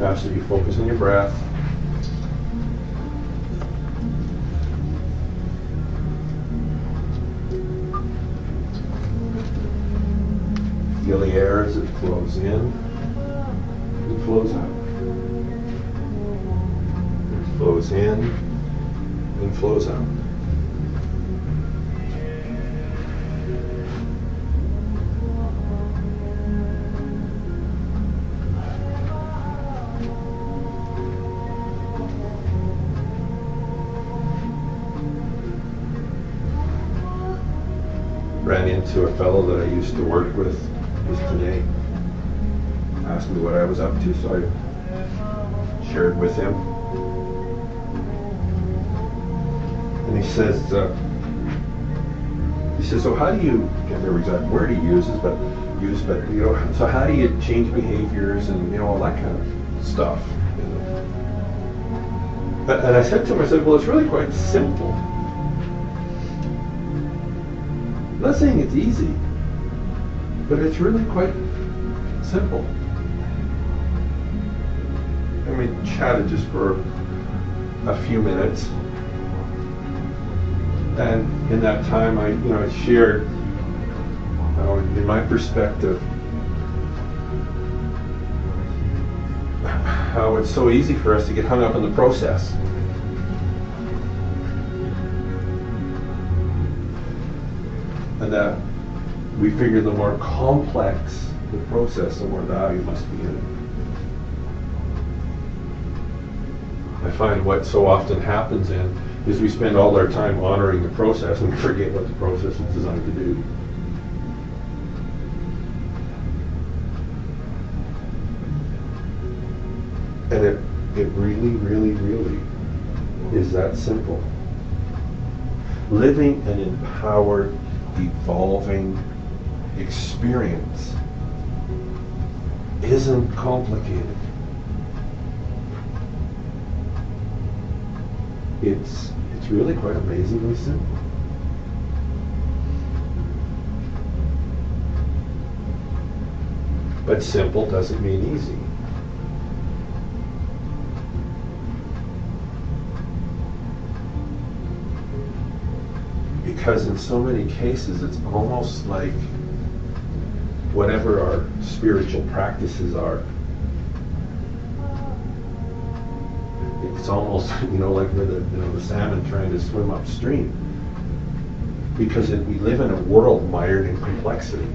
After you focus on your breath, feel the air as it flows in and flows out. It flows in and flows out. Ran into a fellow that I used to work with just today. Asked me what I was up to, so I shared with him. And he says, so how do you, I can't remember exactly word he uses, but you know, so how do you change behaviors and, you know, all that kind of stuff? You know? And I said to him, well, it's really quite simple. I'm not saying it's easy, but it's really quite simple. And we chatted just for a few minutes, and in that time I shared in my perspective how it's so easy for us to get hung up in the process. And that we figure the more complex the process, the more value must be in it. I find what so often happens is we spend all our time honoring the process and we forget what the process is designed to do. And it really, really, really is that simple. Living an empowered, evolving experience isn't complicated. It's really quite amazingly simple. But simple doesn't mean easy. Because in so many cases it's almost like whatever our spiritual practices are, it's almost, like with the salmon trying to swim upstream. Because we live in a world mired in complexity.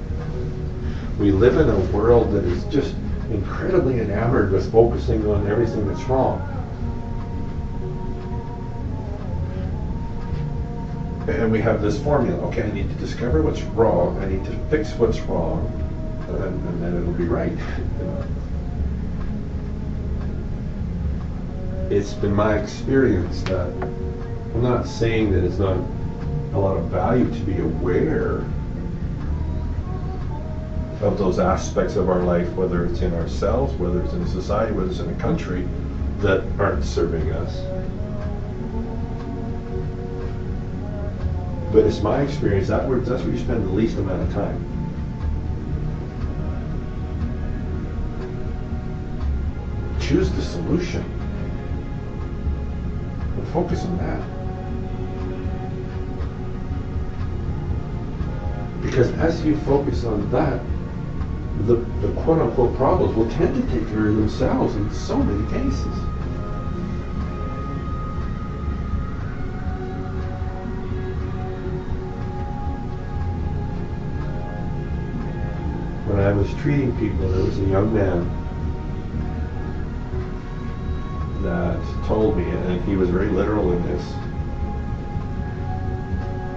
We live in a world that is just incredibly enamored with focusing on everything that's wrong. And we have this formula. Okay, I need to discover what's wrong. I need to fix what's wrong, and then it'll be right. It's been my experience that I'm not saying that it's not a lot of value to be aware of those aspects of our life, whether it's in ourselves, whether it's in a society, whether it's in a country, that aren't serving us. But it's my experience that's where you spend the least amount of time. Choose the solution and focus on that. Because as you focus on that, the quote-unquote problems will tend to take care of themselves in so many cases. When I was treating people, there was a young man that told me, and he was very literal in this,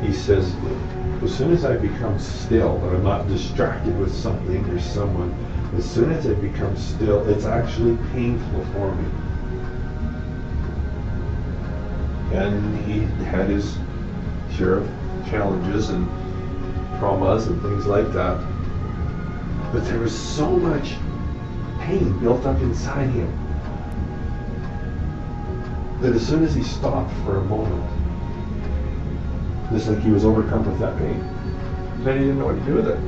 he says, as soon as I become still, and I'm not distracted with something or someone, as soon as I become still, it's actually painful for me. And he had his share of challenges and traumas and things like that. But there was so much pain built up inside him that as soon as he stopped for a moment, it's like he was overcome with that pain. Then he didn't know what to do with it.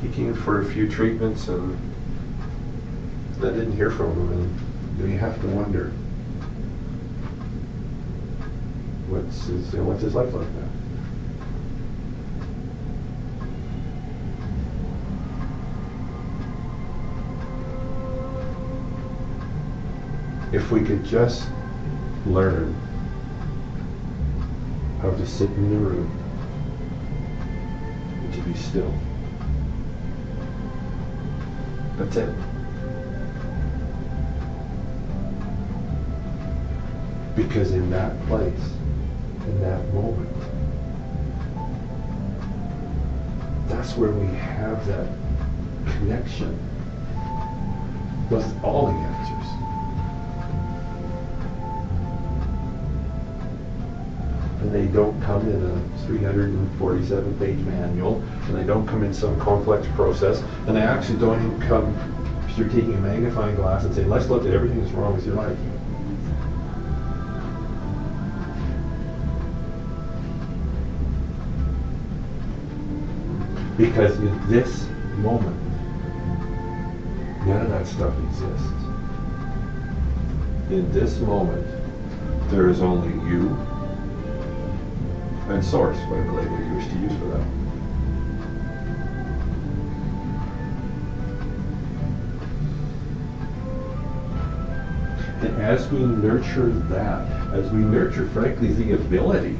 he came for a few treatments and I didn't hear from him, and you have to wonder what's his life like now. If we could just learn how to sit in the room and to be still. That's it. Because in that place, in that moment, that's where we have that connection with all the answers. And they don't come in a 347-page manual, and they don't come in some complex process, and they actually don't even come if you're taking a magnifying glass and saying, let's look at everything that's wrong with your life. Because in this moment, none of that stuff exists. In this moment, there is only you and source, whatever label you wish to use for that. And as we nurture that, as we nurture, frankly, the ability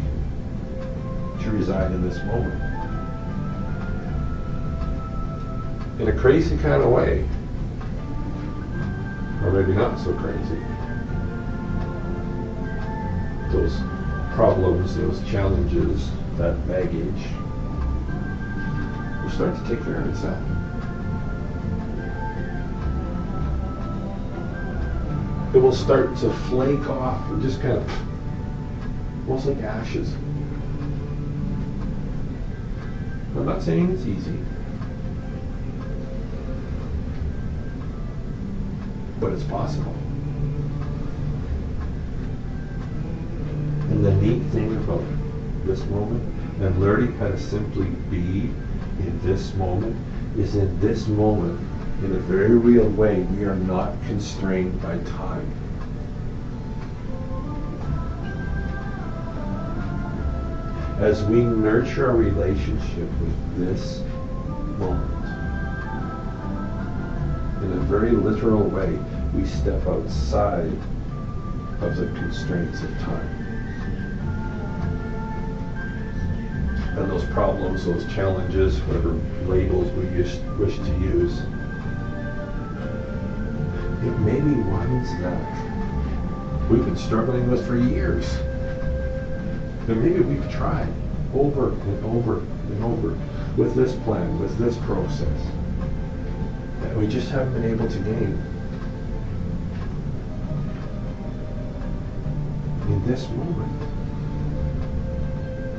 to reside in this moment, in a crazy kind of way, or maybe not so crazy, those problems, those challenges, that baggage will start to take care of itself. It will start to flake off and just kind of, almost like ashes. I'm not saying it's easy, but it's possible. And the neat thing about this moment and learning how to simply be in this moment is in this moment, in a very real way, we are not constrained by time. As we nurture our relationship with this moment, in a very literal way, we step outside of the constraints of time. And those problems, those challenges, whatever labels we wish to use, it may be ones that we've been struggling with for years. And maybe we've tried over and over and over with this plan, with this process, that we just haven't been able to gain. In this moment,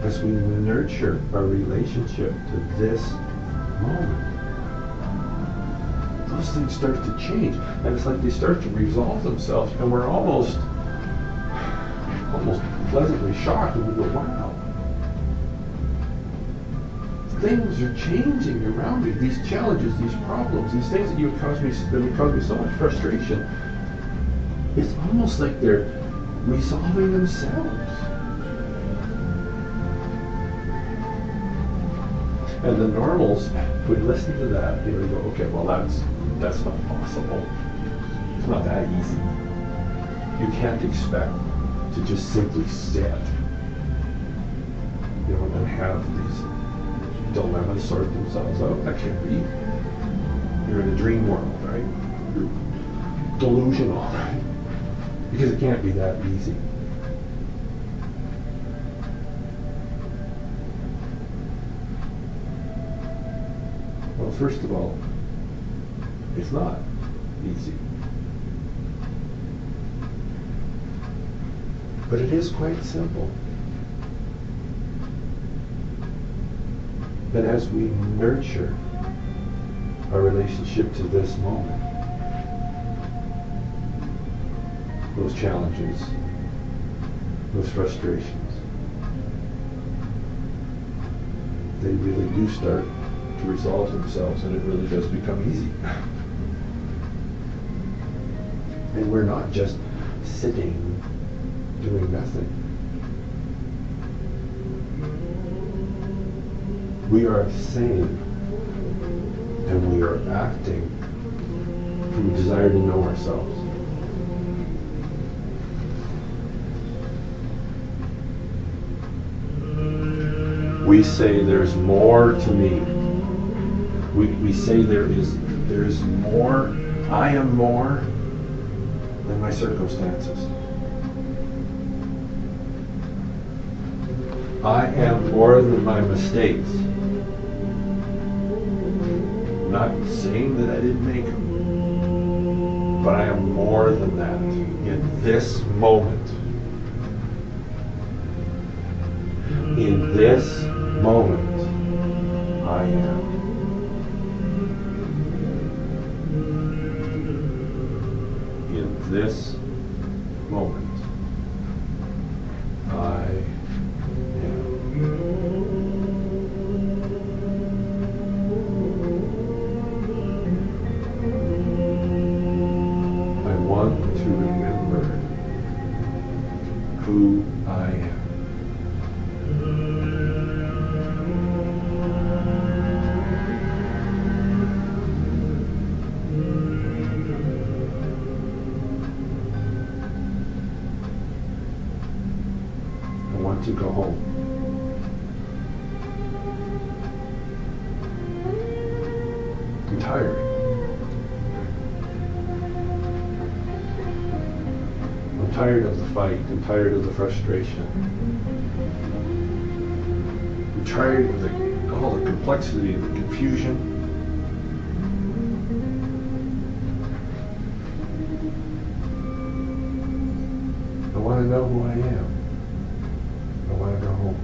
as we nurture our relationship to this moment, those things start to change, and it's like they start to resolve themselves, and we're almost pleasantly shocked, and we go, wow, things are changing around me. These challenges, these problems, these things that would cause me so much frustration, it's almost like they're resolving themselves. And the normals would listen to that, they would go, okay, well that's not possible. It's not that easy. You can't expect to just simply sit, and have these dilemmas sort themselves out. That can't be. You're in a dream world, right? You're delusional, right? Because it can't be that easy. Well, first of all, it's not easy. But it is quite simple. That as we nurture our relationship to this moment, those challenges, those frustrations, they really do start to resolve themselves, and it really does become easy. And we're not just sitting, doing nothing. We are sane, and we are acting from a desire to know ourselves. We say there's more to me. We say there's more, I am more than my circumstances. I am more than my mistakes. I'm not saying that I didn't make them, but I am more than that in this moment. In this moment, I am. In this moment, I am. I want to remember who I am. To go home. I'm tired. I'm tired of the fight. I'm tired of the frustration. I'm tired of all the complexity and the confusion. I want to know who I am. I want to go home.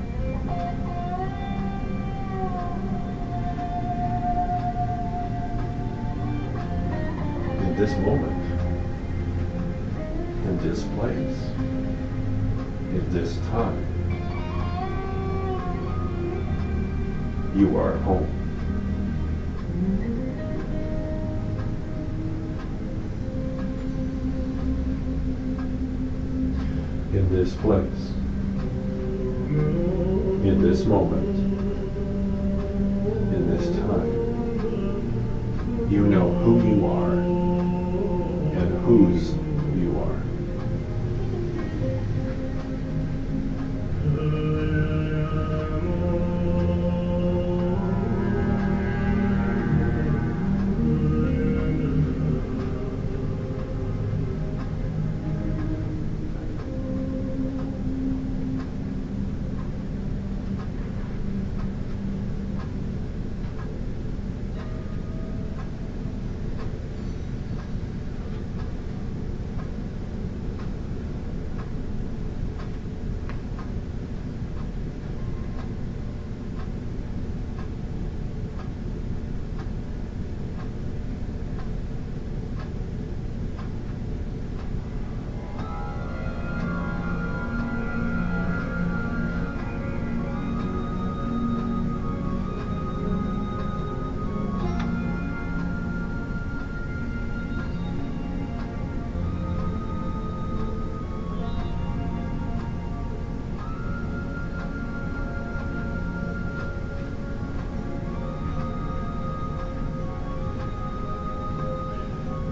In this moment, in this place, in this time, you are home. In this place, in this moment, in this time, you know who you are and whose you are.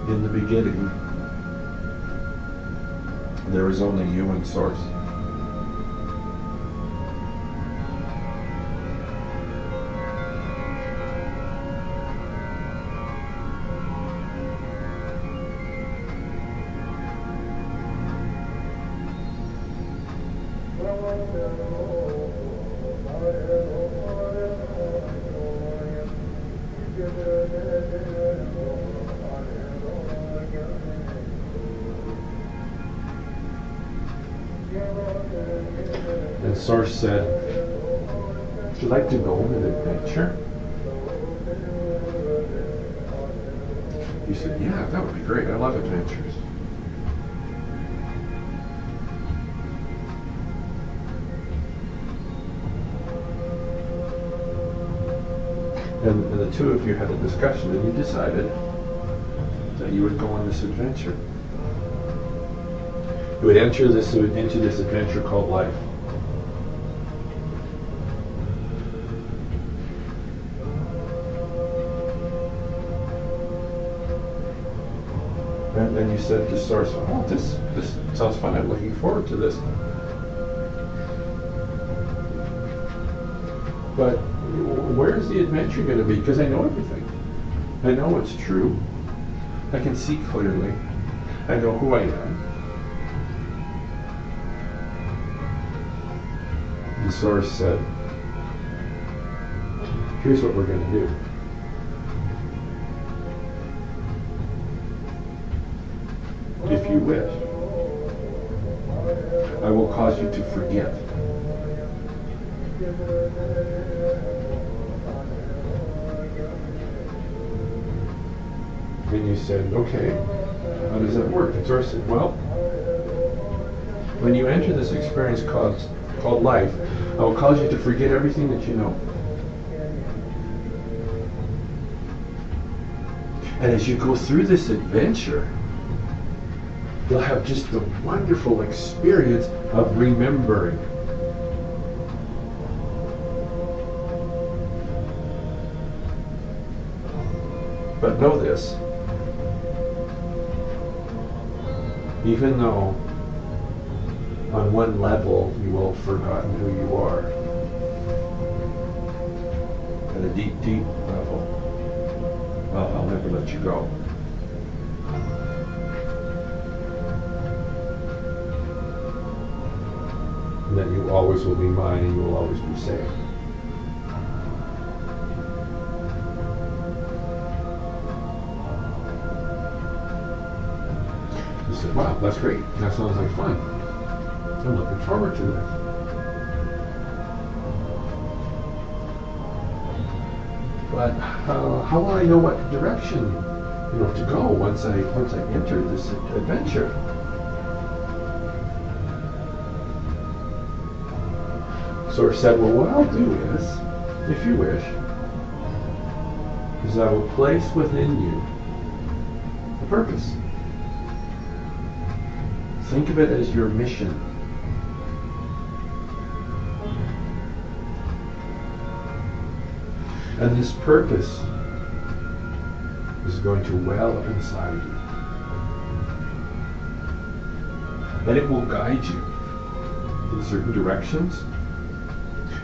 In the beginning, there was only you and Source. And Source said, "Would you like to go on an adventure?" You said, "Yeah, that would be great. I love adventures." And the two of you had a discussion, and you decided that you would go on this adventure. You would enter into this adventure called life. And you said to Source, oh, this sounds fun, I'm looking forward to this. But where's the adventure going to be? Because I know everything. I know it's true. I can see clearly. I know who I am. And Source said, here's what we're going to do. If you wish, I will cause you to forget. And you said, okay, how does that work? And Source said, well, when you enter this experience called life, I will cause you to forget everything that you know. And as you go through this adventure, you'll have just the wonderful experience of remembering. But know this, even though on one level you will have forgotten who you are, at a deep, deep level, well, I'll never let you go. And that you always will be mine and you will always be safe. He said, wow, that's great. That sounds like fun. I'm looking forward to this. But how will I know what direction, to go once I enter this adventure? Source said, well, what I'll do is, if you wish, is I will place within you a purpose. Think of it as your mission. And this purpose is going to well up inside you. And it will guide you in certain directions.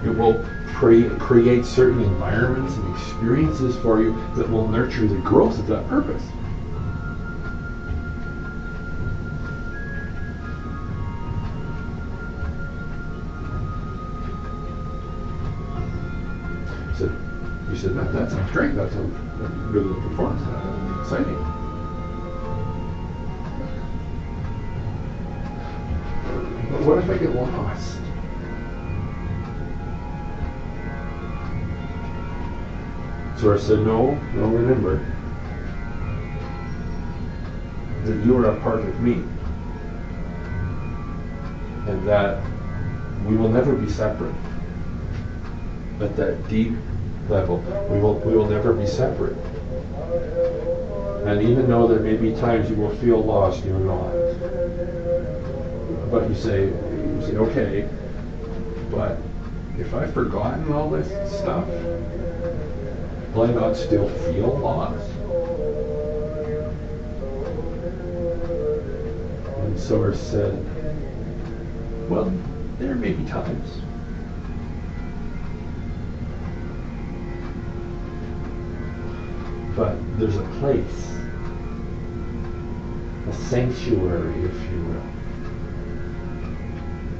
It will create certain environments and experiences for you that will nurture the growth of that purpose. You said, that sounds great. That sounds really looking forward to that. Exciting. But what if I get lost? So I said, no, remember that you are a part of me and that we will never be separate. At that deep level, we will never be separate. And even though there may be times you will feel lost, you're not. But you say, okay, but if I've forgotten all this stuff, will I not still feel lost? And Source said, well, there may be times. But there's a place, a sanctuary, if you will,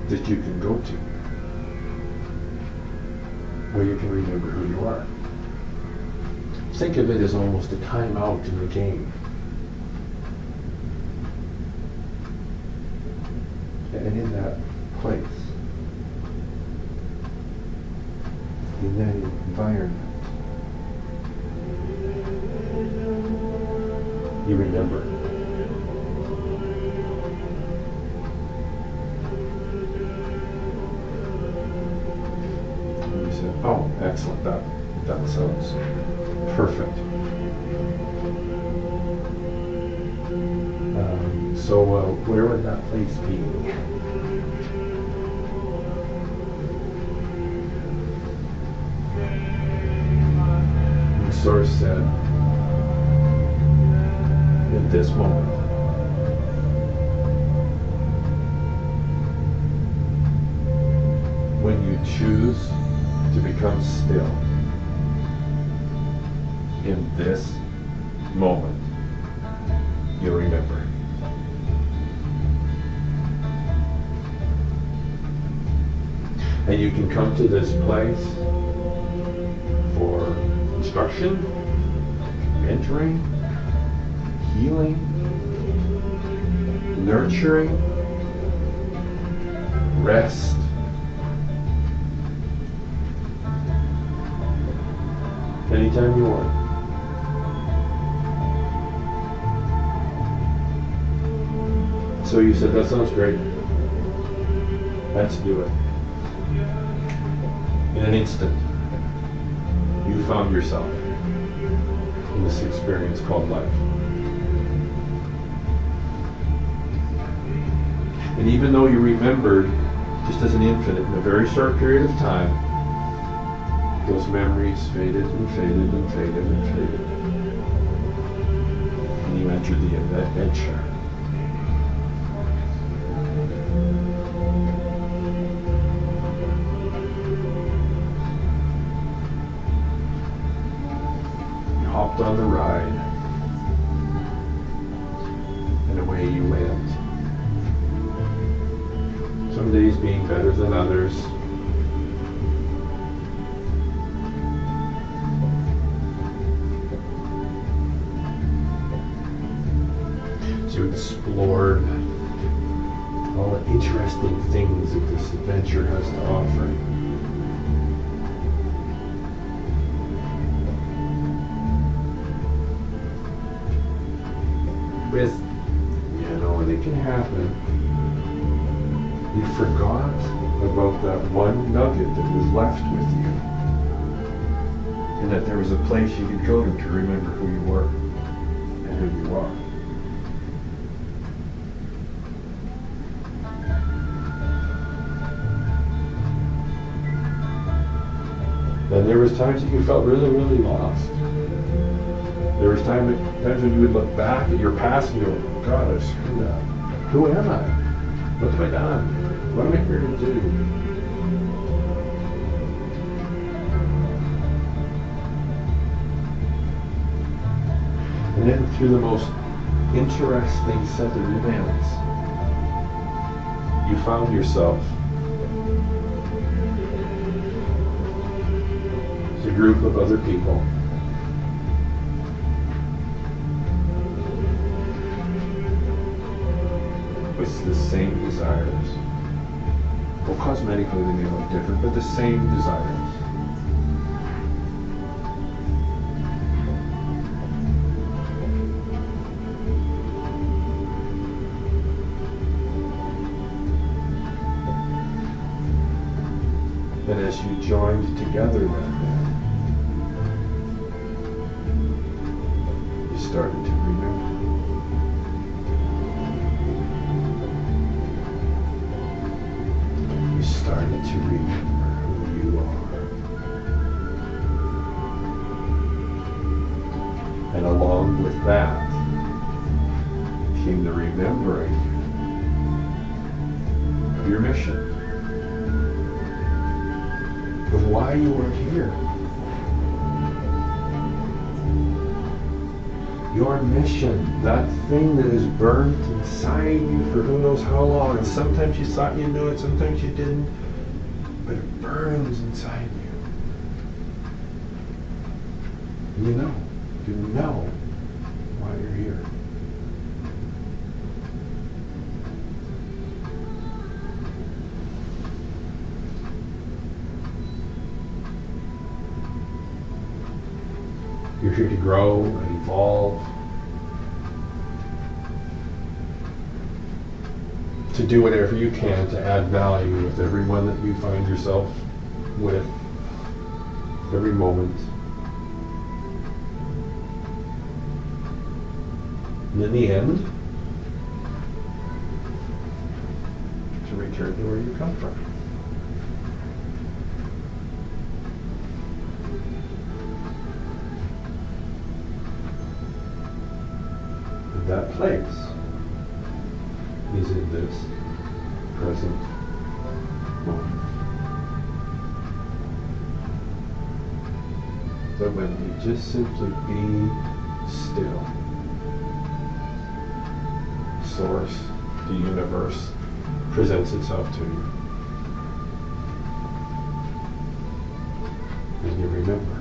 that you can go to, where you can remember who you are. Think of it as almost a time out in the game. And in that place, in that environment, you remember. And you said, oh, excellent, That sounds perfect. So where would that place be? The source said, in this moment. When you choose to become still, in this moment, you'll remember. And you can come to this place for instruction, mentoring, healing, nurturing, rest, anytime you want. So you said, that sounds great. Let's do it. In an instant, you found yourself in this experience called life. And even though you remembered, just as an infant, in a very short period of time, those memories faded and faded and faded and faded. And you entered the adventure. Hopped on the ride, and away you went. Some days being better than others. So you explored all the interesting things that this adventure has to offer. With, and it can happen, you forgot about that one nugget that was left with you. And that there was a place you could go to remember who you were and who you are. And there was times that you felt really, really lost. There was times when you would look back at your past and go, God, I screwed up. Who am I? What have I done? What am I here to do? And then through the most interesting set of events, you found yourself as a group of other people with the same desires. Well, cosmetically they may look different, but the same desires. And as you joined together then, you started to remember. You started to remember who you are. And along with that came the remembering of your mission. Of why you are here. Your mission, that thing that is burnt inside you for who knows how long, and sometimes you thought you knew it, sometimes you didn't, but it burns inside you. You know why you're here. You're here to grow and evolve, to do whatever you can to add value with everyone that you find yourself with. every moment. And in the end, to return to where you come from. And that place is in this present moment. So when you just simply be still, Source, the universe, presents itself to you. And you remember.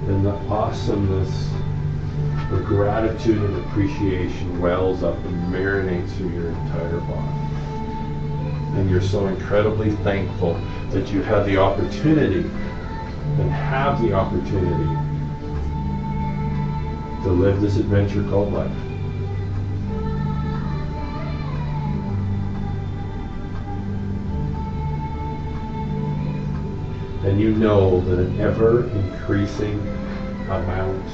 And the awesomeness, the gratitude and appreciation wells up and marinates through your entire body. And you're so incredibly thankful that you had the opportunity and have the opportunity to live this adventure called life. And you know that an ever increasing amount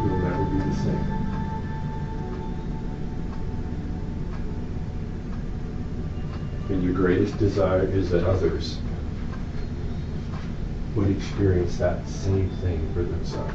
will never be the same. And your greatest desire is that others would experience that same thing for themselves.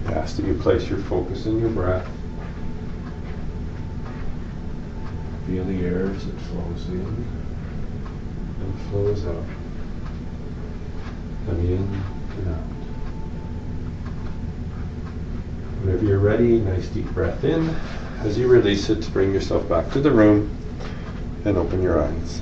Ask that you place your focus in your breath. Feel the air as it flows in and flows out. And in and out. Whenever you're ready, nice deep breath in. As you release it, bring yourself back to the room and open your eyes.